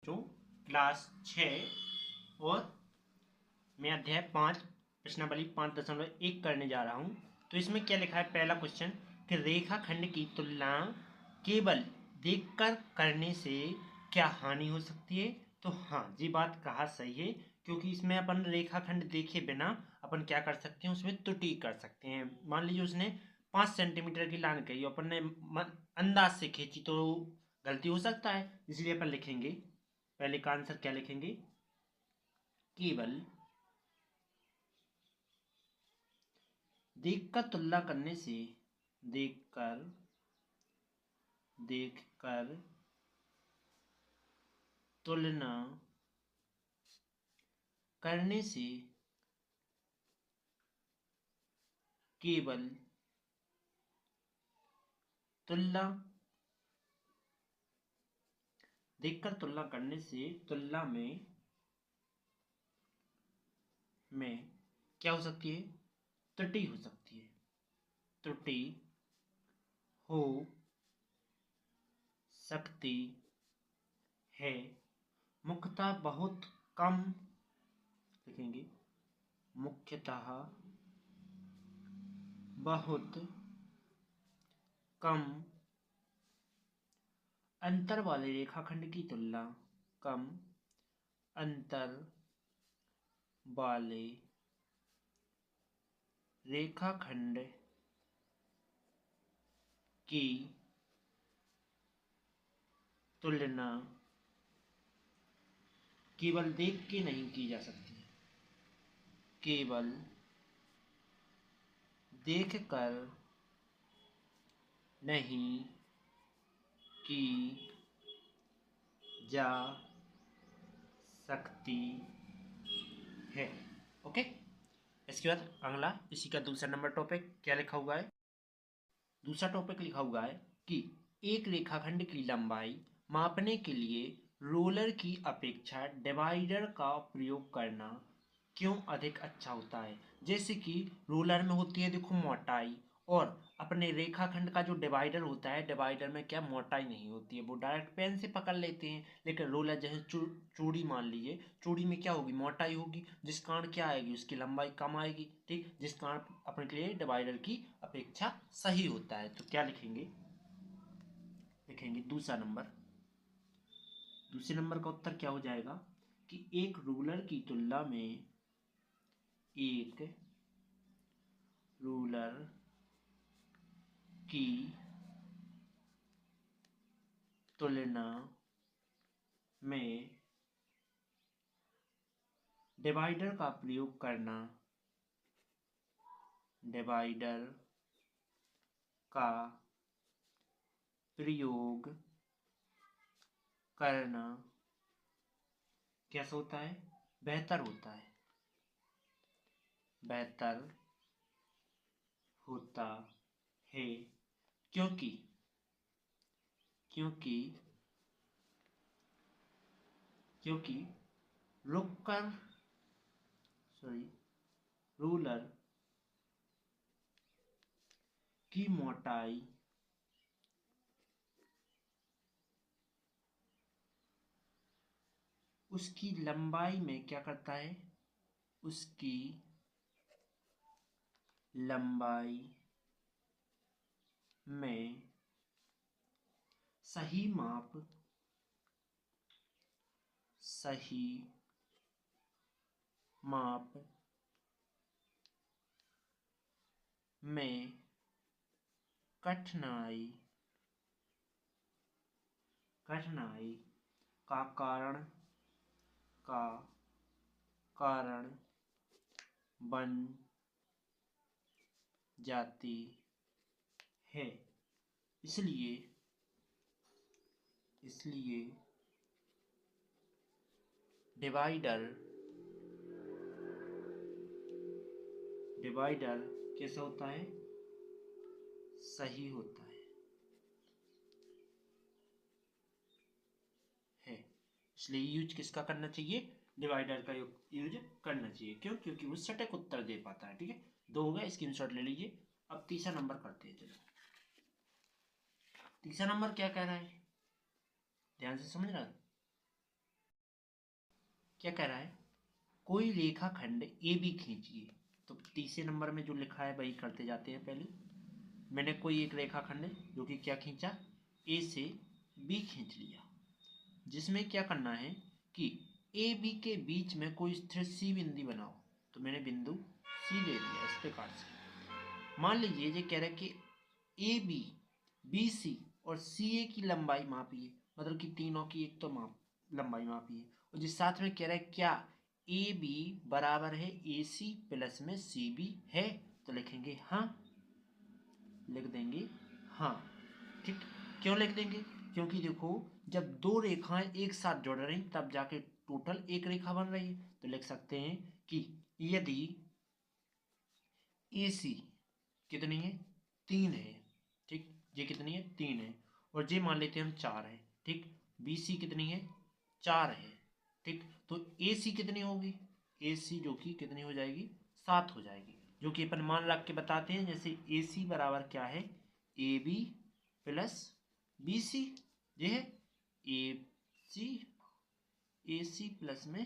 जो क्लास 6 और मैं अध्याय 5 प्रश्नावली 5.1 करने जा रहा हूँ। तो इसमें क्या लिखा है, पहला क्वेश्चन कि रेखाखंड की तुलना केवल देखकर करने से क्या हानि हो सकती है। तो हाँ, ये बात कहा सही है, क्योंकि इसमें अपन रेखाखंड देखे बिना अपन क्या कर सकते हैं, उसमें त्रुटि कर सकते हैं। मान लीजिए उसने 5 सेंटीमीटर की लाइन कही, अपन ने अंदाज से खींची तो गलती हो सकता है। इसलिए अपन लिखेंगे, पहले का आंसर क्या लिखेंगे, केवल देखकर तुलना करने से, देखकर तुलना करने से केवल देखकर तुलना करने से तुलना में क्या हो सकती है, त्रुटि हो सकती है। त्रुटि हो सकती है, मुख्यतः बहुत कम लिखेंगे, मुख्यतः बहुत कम अंतर वाले रेखाखंड की तुलना, कम अंतर वाले रेखाखंड की तुलना केवल देख के नहीं की जा सकती, केवल देखकर नहीं की जा सकती है। ओके, इसके बाद अगला, इसी का दूसरा नंबर टॉपिक क्या लिखा हुआ है, दूसरा टॉपिक लिखा हुआ है कि एक रेखाखंड की लंबाई मापने के लिए रोलर की अपेक्षा डिवाइडर का प्रयोग करना क्यों अधिक अच्छा होता है। जैसे कि रोलर में होती है देखो मोटाई, और अपने रेखाखंड का जो डिवाइडर होता है, डिवाइडर में क्या मोटाई नहीं होती है, वो डायरेक्ट पेन से पकड़ लेते हैं। लेकिन रोलर जैसे चूड़ी मान लीजिए, चूड़ी में क्या होगी, मोटाई होगी, जिस कारण क्या आएगी, उसकी लंबाई कम आएगी। ठीक, जिस कारण अपने के लिए डिवाइडर की अपेक्षा सही होता है। तो क्या लिखेंगे, लिखेंगे दूसरा नंबर, दूसरे नंबर का उत्तर क्या हो जाएगा कि एक रूलर की तुलना में, एक रूलर की तुलना में डिवाइडर का प्रयोग करना, डिवाइडर का प्रयोग करना कैसा होता है, बेहतर होता है, बेहतर होता है। क्योंकि क्योंकि क्योंकि रुककर सॉरी रूलर की मोटाई उसकी लंबाई में क्या करता है, उसकी लंबाई में सही माप में कठिनाई का कारण बन जाती है। इसलिए डिवाइडर कैसा होता है, सही होता है। इसलिए यूज किसका करना चाहिए, डिवाइडर का यूज करना चाहिए। क्यों, क्योंकि वो सटीक उत्तर दे पाता है। ठीक है, दो हो गए, स्क्रीनशॉट ले लीजिए। अब तीसरा नंबर करते हैं। चलो, तीसरा नंबर क्या कह रहा है, ध्यान से समझ रहा है। क्या कह रहा है, कोई रेखाखंड ए बी खींचिए। तो तीसरे नंबर में जो लिखा है वही करते जाते हैं। पहले मैंने कोई एक रेखाखंड जो कि क्या खींचा, ए से बी खींच लिया, जिसमें क्या करना है कि ए बी के बीच में कोई स्थिर सी बिंदु बनाओ। तो मैंने बिंदु सी ले लिया इस प्रकार से। मान लीजिए ये कह रहा है कि ए बी बी सी और सी ए की लंबाई मापिए, मतलब कि तीनों की एक तो लंबाई मापिए। और जिस साथ में कह रहा है क्या ए बी बराबर है ए सी प्लस में सी बी है, तो लिखेंगे हाँ, लिख देंगे हाँ। ठीक, क्यों लिख देंगे, क्योंकि देखो जब दो रेखाएं एक साथ जुड़ रही तब जाके टोटल एक रेखा बन रही है। तो लिख सकते हैं कि यदि ए सी कितनी है, 3 है। ठीक, ये कितनी है, 3 है। और ये मान लेते हैं हम 4 है। ठीक, बी सी कितनी है, 4 है। ठीक, तो ए सी कितनी होगी, ए सी जो कि कितनी हो जाएगी, 7 हो जाएगी, जो कि अपन मान रख के बताते हैं। जैसे ए सी बराबर क्या है, A B plus B C. ये है ए सी प्लस में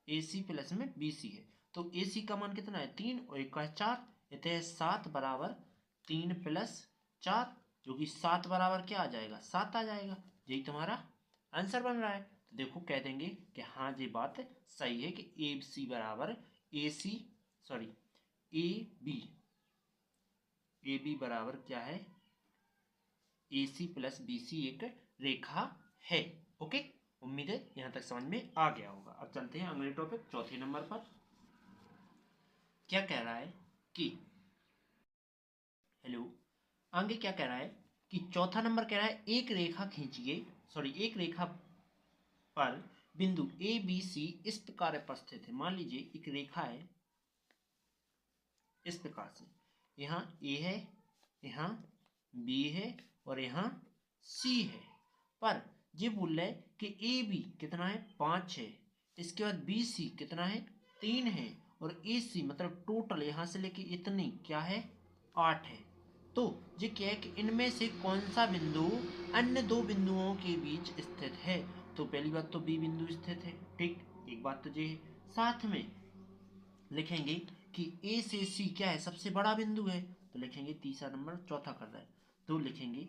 ए सी प्लस में बी सी है। तो ए सी का मान कितना है, 3 और एक का है 4, इतने 7 बराबर 3 प्लस 4, जो कि 7 बराबर क्या आ जाएगा, 7 आ जाएगा। यही तुम्हारा आंसर बन रहा है। तो देखो कह देंगे कि हाँ ये बात सही है कि ए सी बराबर ए सी सॉरी ए बी बराबर क्या है, ए सी प्लस बी सी एक रेखा है। ओके, उम्मीद है यहां तक समझ में आ गया होगा। अब चलते हैं अगले टॉपिक चौथे नंबर पर। क्या कह रहा है कि हेलो, आगे क्या कह रहा है कि चौथा नंबर कह रहा है एक रेखा खींचिए, एक रेखा पर बिंदु ए बी सी इस प्रकार पर स्थित है। मान लीजिए एक रेखा है इस प्रकार से, यहाँ ए है, यहाँ बी है और यहाँ सी है। पर ये बोल रहा है कि ए बी कितना है, 5 है। इसके बाद बी सी कितना है, 3 है। और ए सी मतलब टोटल यहाँ से लेके इतनी क्या है, 8 है। तो ये क्या है कि इनमें से कौन सा बिंदु अन्य दो बिंदुओं के बीच स्थित है। तो पहली बात तो बी बिंदु स्थित है। ठीक, एक बात तो ये है। साथ में लिखेंगे कि ए से सी क्या है, सबसे बड़ा बिंदु है। तो लिखेंगे तीसरा नंबर चौथा कर रहा है, तो लिखेंगे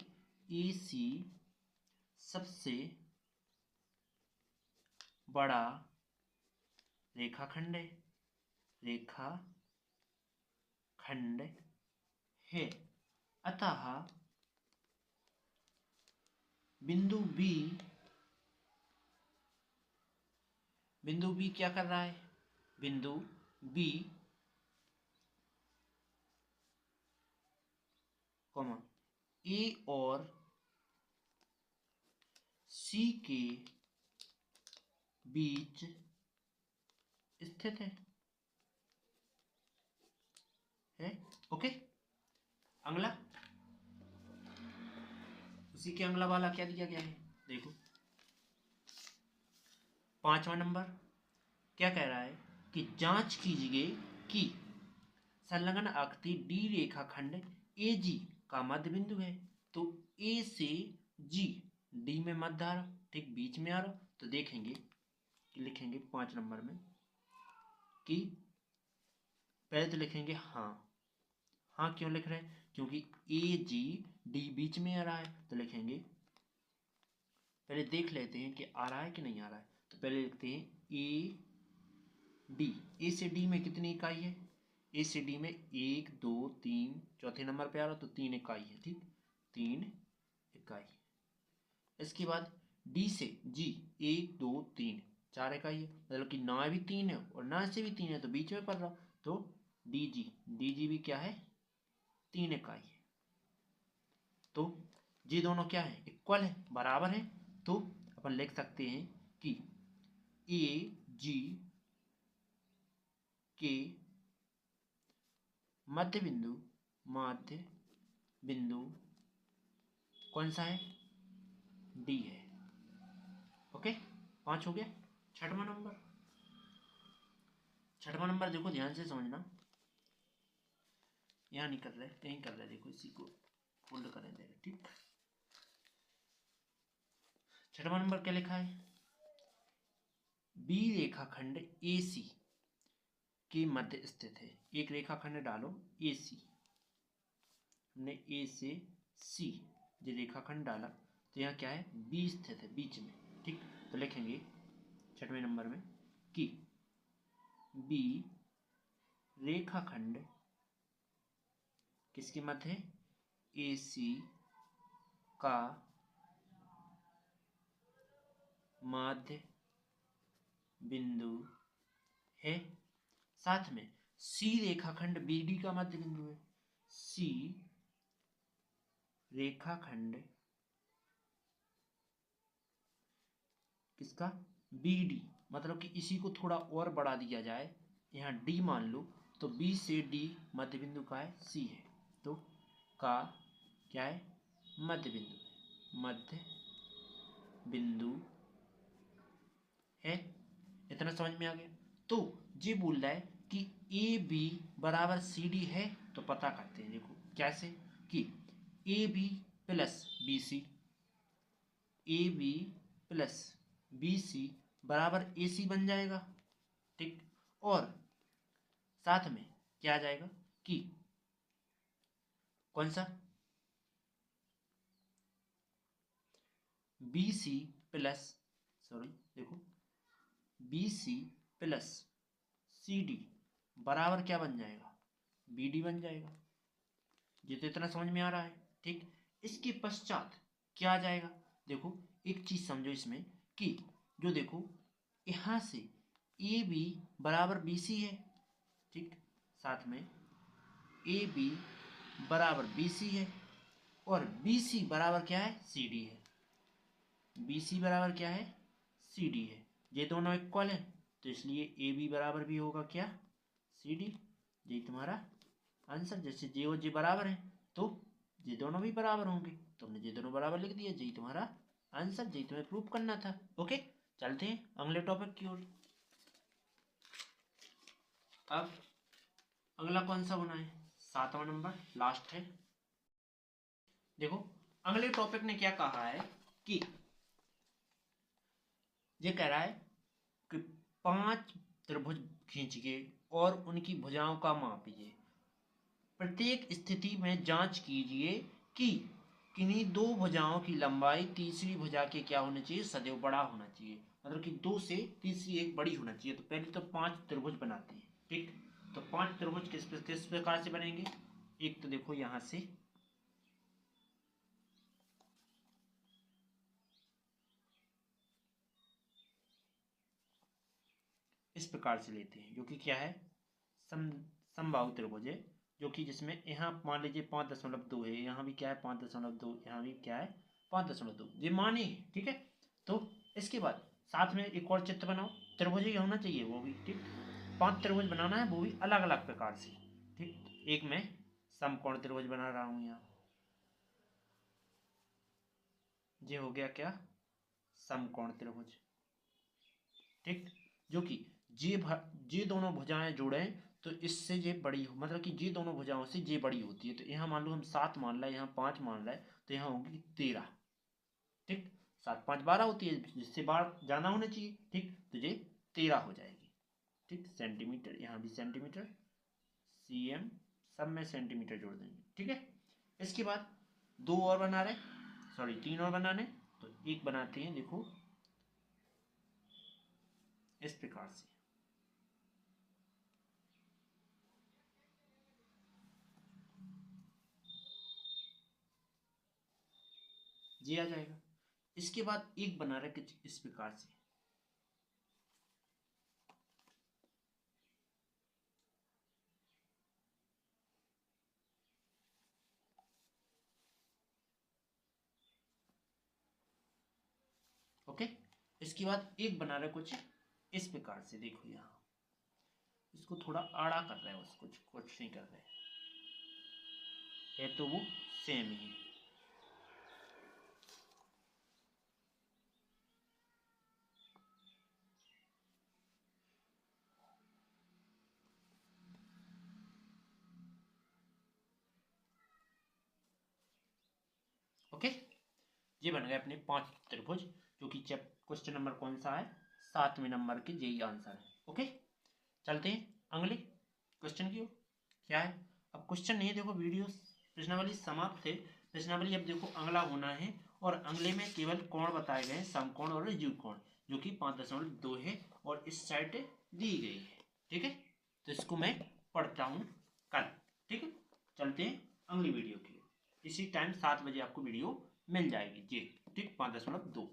ए सी सबसे बड़ा रेखाखंड है, रेखाखंड है। अतः बिंदु बी क्या कर रहा है, बिंदु बी कॉमा ए और सी के बीच स्थित है। ओके, अगला उसी के अगला वाला क्या दिया गया है, देखो 5वां नंबर क्या कह रहा है कि जांच कीजिए कि संलग्न आकृति डी रेखाखंड ए जी का मध्य बिंदु है। तो ए से जी डी में मध्य आ रहा, ठीक बीच में आ रहा। तो देखेंगे कि लिखेंगे 5 नंबर में कि पहले तो लिखेंगे हाँ। हाँ क्यों लिख रहे हैं, क्योंकि ए जी डी बीच में आ रहा है। तो लिखेंगे, पहले देख लेते हैं कि आ रहा है कि नहीं आ रहा है। तो पहले लिखते हैं ए डी, ए से डी में कितनी इकाई है, ए से डी में 1 2 3, चौथे नंबर पे आ रहा तो 3 इकाई है। ठीक, 3 इकाई। इसके बाद डी से जी 1 2 3, 4 इकाई है, मतलब कि ना भी 3 है और ना से भी 3 है, तो बीच में पड़ रहा। तो डी जी भी क्या है, 3 इकाई है। तो ये दोनों क्या है, इक्वल है, बराबर है। तो अपन लिख सकते हैं कि ए जी के मध्य बिंदु कौन सा है, डी है। ओके, 5 हो गया। छठवां नंबर देखो ध्यान से समझना, यहाँ नहीं कर रहे, कहीं कर रहे, देखो इसी को फोल्ड करें दे। ठीक, छठवां नंबर क्या लिखा है, बी रेखाखंड AC के मध्य स्थित है। एक रेखाखंड डालो AC, हमने A से C जो रेखाखंड डाला तो यहाँ क्या है, B स्थित है बीच में। ठीक, तो लिखेंगे 6वें नंबर में कि B रेखाखंड किसके मध्य है, AC का मध्य बिंदु है। साथ में C रेखाखंड BD का मध्य बिंदु है। C रेखाखंड किसका, BD, मतलब कि इसी को थोड़ा और बढ़ा दिया जाए, यहाँ D मान लो, तो B से D मध्य बिंदु का है, C है, तो का क्या है, मध्य बिंदु, मध्य बिंदु है। इतना समझ में आ गया। तो ये बोल रहा है कि AB बराबर CD है, तो पता करते हैं। देखो कैसे, कि AB plus BC, AB plus BC बराबर AC बन जाएगा। ठीक, और साथ में क्या आ जाएगा कि कौन सा, BC प्लस, सॉरी देखो, BC प्लस CD बराबर क्या बन जाएगा, BD बन जाएगा। ये तो इतना समझ में आ रहा है। ठीक, इसके पश्चात क्या आ जाएगा, देखो एक चीज समझो इसमें, कि जो देखो यहां से AB बराबर BC है। ठीक, साथ में AB बराबर BC है, और BC बराबर क्या है, CD है। BC बराबर क्या है, CD है। ये दोनों इक्वल है, तो इसलिए AB बराबर भी होगा क्या, CD। ये तुम्हारा आंसर। जैसे जे और जे बराबर है तो ये दोनों भी बराबर होंगे, तो हमने ये दोनों बराबर लिख दिया। यही तुम्हारा आंसर, यही तुम्हें प्रूव करना था। ओके, चलते हैं अगले टॉपिक की ओर। अब अगला कौन सा बना है, 7वां नंबर, लास्ट है। देखो अगले टॉपिक ने क्या कहा है कि ये कह रहा है कि 5 त्रिभुज खींचिए और उनकी भुजाओं का मापिए। प्रत्येक स्थिति में जांच कीजिए कि किन्हीं 2 भुजाओं की लंबाई तीसरी भुजा के क्या होना चाहिए, सदैव बड़ा होना चाहिए। मतलब कि 2 से तीसरी एक बड़ी होना चाहिए। तो पहले तो 5 त्रिभुज बनाते हैं। ठीक, तो 5 त्रिभुज किस प्रकार से बनेंगे, एक तो देखो यहां से इस प्रकार से लेते हैं, जो कि क्या है, समबाहु त्रिभुज है, जो कि जिसमें यहाँ मान लीजिए 5.2 है, यहाँ भी क्या है 5.2, यहाँ भी क्या है 5.2, ये माने। ठीक है, तो इसके बाद साथ में एक और चित्र बनाओ, त्रिभुज ही होना चाहिए वो भी। ठीक, 5 त्रिभुज बनाना है, वो भी अलग अलग प्रकार से। ठीक, एक मैं समकोण त्रिभुज बना रहा हूँ यहाँ, ये हो गया क्या, समकोण त्रिभुज। ठीक, जो कि जे दोनों भुजाएं जोड़े तो इससे ये बड़ी हो, मतलब कि जे दोनों भुजाओं से जे बड़ी होती है। तो यहाँ मान लो हम 7 मान रहे हैं, यहाँ 5 मान रहे हैं, तो यहाँ होगी 13। ठीक, 7 5 12 होती है, जिससे बार ज्यादा होना चाहिए। ठीक, तो ये 13 हो जाएगी। ठीक, सेंटीमीटर, यहाँ भी सेंटीमीटर, CM, सब में सेंटीमीटर जोड़ देंगे। ठीक है, इसके बाद 2 और बना रहे, सॉरी 3 और बनाने, तो एक बनाते हैं, देखो इस प्रकार से, ये आ जाएगा। इसके बाद एक बना रहे कुछ इस प्रकार से, ओके। इसके बाद एक बना रहे कुछ इस प्रकार से, देखो यहाँ इसको थोड़ा आड़ा कर रहे हैं, उसको कुछ नहीं कर रहे है, तो वो सेम ही है। ओके, ये बन गए अपने 5 त्रिभुज, जो कि क्वेश्चन नंबर कौन सा है, 7वें नंबर के यही आंसर है। ओके, चलते हैं अगले क्वेश्चन की ओर। क्या है अब क्वेश्चन नहीं है, देखो वीडियो प्रश्नावली समाप्त है। प्रश्नावली अब देखो अगला होना है, और अगले में केवल कोण बताए गए हैं, समकोण और युग कोण, जो कि 5.2 है और इस साइड दी गई है। ठीक है, तो इसको मैं पढ़ता हूँ कल। ठीक है, चलते हैं अगली वीडियो की। इसी टाइम 7 बजे आपको वीडियो मिल जाएगी जी। ठीक, 5.2।